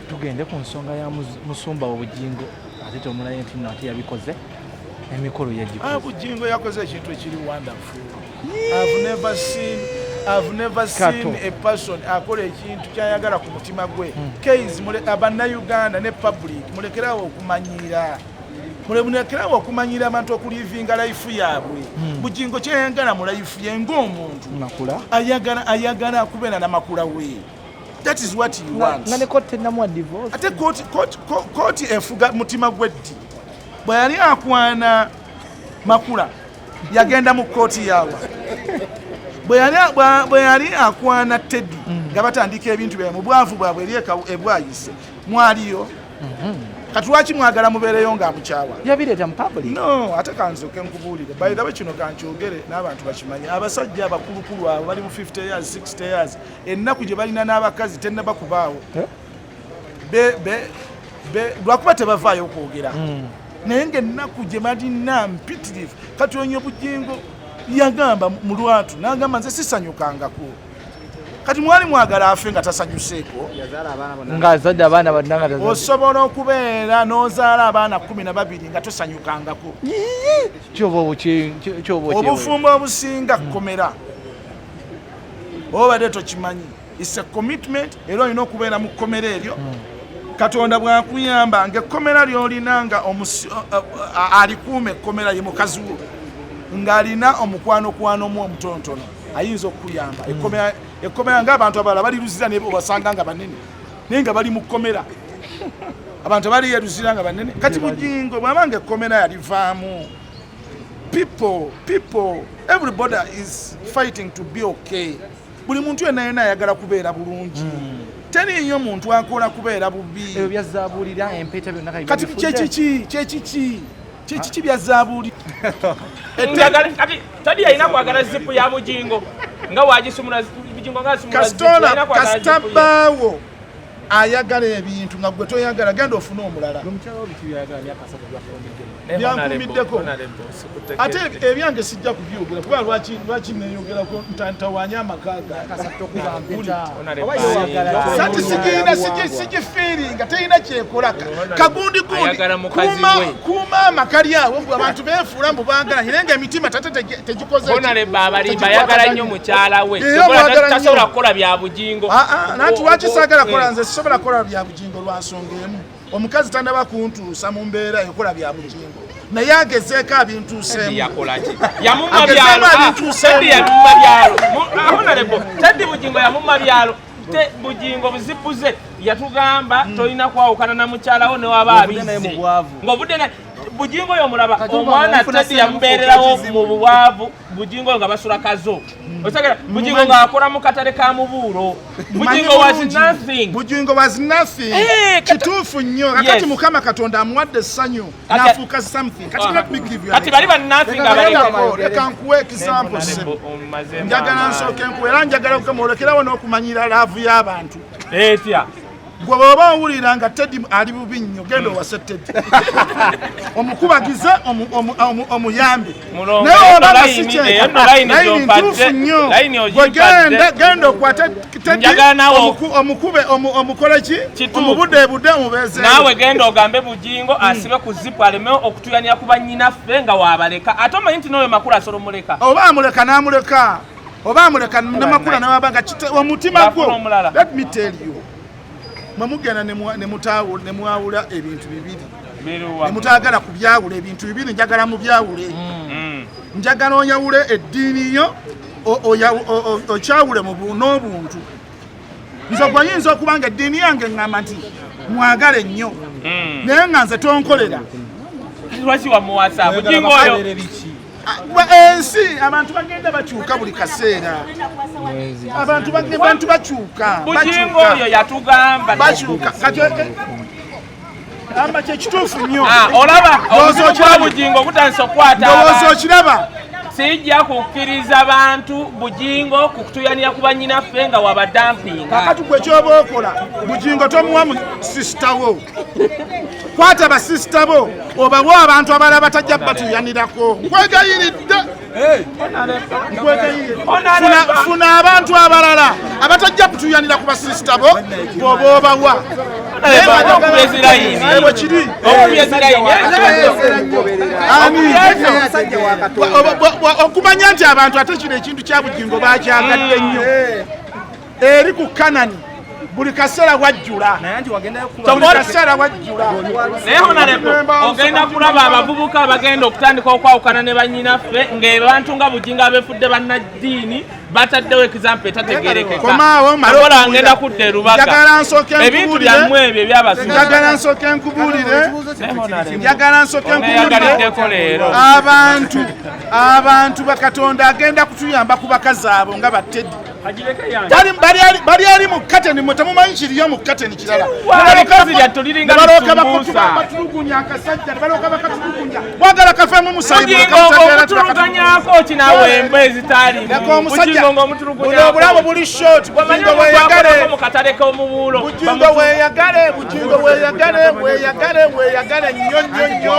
tugende ku nsonga ya musumba Bugingo ate tomulaye nti nati yabikoze emikolo yagikoze. Bugingo yakoze ekintu ekiri wonderful. I've never seen a person akola ekintu kyayagala ku mutima gwe. Case Uganda ne public mulekerawo okumanyira. Mulekerawo okumanyira abantu okulivinga life yaabwe. Bugingo kyayagala mu life ye ng'omuntu. Makula. Ayagala kubeera na makula we. That is what he wants. Ngane kote namwa divorce. Ate court efuga mutima gwetti. Bwe yali akwana makula yagenda mu kooti yawa. Bwe yali akwana Teddy nga batandika ebintu bya mu bwavu bwabwe erieka ebwayise mwaliyo. Katuwaki mwagala mubeereyo nga mukyawa. Yabireeta mu public. No, ate kanzoke nkubuulire. By the way kino kankyogere n'abantu bakimanyi. Abasajja abakulukulu abo bali mu 50 years, 60 years. Ennaku gye balina n'abakazi tennaba kubaawo. Lwakuba tebavaayo okwogera. Naye ng'ennaku gye balina mpitirivu. Kati onyo Bugingo yagamba mu lwatu n'agamba nze sisanyukangako. Kati mwali mwagala afe nga tasanyuseeko. Ng'azadde abaana badanga. Osobola okubeera n'ozaala abaana 12 nga tosanyukangako. Obufumbo obusinga kkomera. Obadde tokimanyi. It's a commitment era olina okubeera mu kkomera eryo. Katonda bw'akuyamba ng'ekkomera ly'olina nga alikuuma ekkomera ye mukazi wo ng'alina omukwano mu omutontono ayinza okukuyamba. Ekkomera ng'abantu abalala bali luzira ne obasanga nga banene naye nga bali mu kkomera. Abantu bali yeruzira nga banene. Kati Bugingo bw'abanga ekkomera yalivaamu. People, everybody is fighting to be okay. Buli muntu yenna ayagala kubeera bulungi. Teri muntu akola kubeera bubi. Ebyo byazaabulira empeta byonna kali. Kati kyekiki byazaabulira. Kati tadi alina kwagala zipu ya Bugingo nga wagisumula Bugingo nga asumula zipu alina kwagala kasitabawo ayagala ebintu nga gwe toyagala genda ofuna omulala. Omukyala obitu yagala byakasatu byakumiddeko. Ate ebyange sijja kubyogera kuba lwaki neeyogerako ntantawanya amakaga. Sati sigifiiringa terina kyekola. Kagundi kuuma amakali awo abantu beefuula mbu baagala naye ng'emitima tate tegikoze. Abalimba ayagala nnyo mukyala we. Tasobola kukola bya Bugingo. Nanti lwaki saagala kola nze sisobola kukola bya Bugingo lwa nsonga emu. Omukazi tandaba kuntuusa mu mbeera ekola bya Bugingo. Naye agezeeko abintuuseemu. Yamumma byalo. Teddy Bugingo yamumma byalo. Bugingo buzipuze yatugamba tolina kwawukana na mukyalawo ne waba abize. Ng'obudde Bugingo y'omulaba omwana Teddy yamubeererawo mu buwaavu Bugingo nga basula kazo. Osagala Bugingo nga akola mu katale ka mubuulo. Bugingo was nothing. Kituufu nnyo. Kati Mukama Katonda amuwadde essanyu n'afuuka something. Kati bali ba nothing abaleko. Leka nkuwe example. Njagala nsooke nkuwe era njagala okumulekerawo n'okumanyira laavu y'abantu. Etya. Gwe bw'oba owulira nga Teddy ali bubi nnyo genda owase Teddy. Omukubagize omuyambe. Naye obanga si ntuufu nnyo. Genda okwate Teddy omukube omukole ki? Omubuddeebudde omubeezeewo. Naawe genda ogambe Bugingo asibe ku zipu aleme okutuyania ku bannyinaffe nga waabaleka. Ate omanyi nti n'oyo makulu asobola omuleka. Oba amuleka n'amuleka. Oba amuleka n'amakulu n'abanga omutima gwo. Let me tell you. Mamugana ne mwawula ebintu bibiri. Ne mutagala kubyawula ebintu bibiri njagala mu byawule. Njagala onyawule eddiini yo okyawule mu n'obuntu. Nze gwayinza okubanga eddiini yange ngamba nti mwagale nnyo. Naye nga nze tonkolera. Lwaki wamuwasa Bugingo oyo? Ensi abantu bagenda bakyuka buli kaseera. Abantu bakyuka. Bugingo oyo yatugamba bakyuka. Amba kyekituufu nnyo. Olaba obuzibu Bugingo butandise okukwata ndowooza okiraba. Sijja kukkiriza bantu Bugingo kukutuyania ku bannyinaffe nga wabadampinga. Kakati gwe ky'oba okola Bugingo tomuwa mu sisita wo. Kwata basisita bo obawo abantu abalala batajja batuyanirako. Nkwegayiridde. Funa abantu abalala abatajja kutuyanira ku basisita bo bw'oba obawa. okumanya nti abantu ate kino ekintu kya Bugingo bakyagadde nnyo eri ku Kanani buli kaseera wajjula naye honorable ogenda kulaba abavubuka abagenda okutandika okwawukana ne bannyinaffe ng'abantu nga Bugingo abefudde bannaddiini bataddewo ekizampu etategerekeka ngenda kudda erubaga ebintu byammwe ebyo njagala nsooke nkubuulire leero abantu bakatonda agenda kutuyamba ku bakazi abo nga battedde bali ali mu kateni mwe temumanyi kiriyo mu kateni kirala batulugunya akasajja nebalooka bakatulugunya wagala kafemu musayibotuluganyako kinawembe ezitalimu obulamu buli short Bugingo weeyagale nnyo nnyo nnyo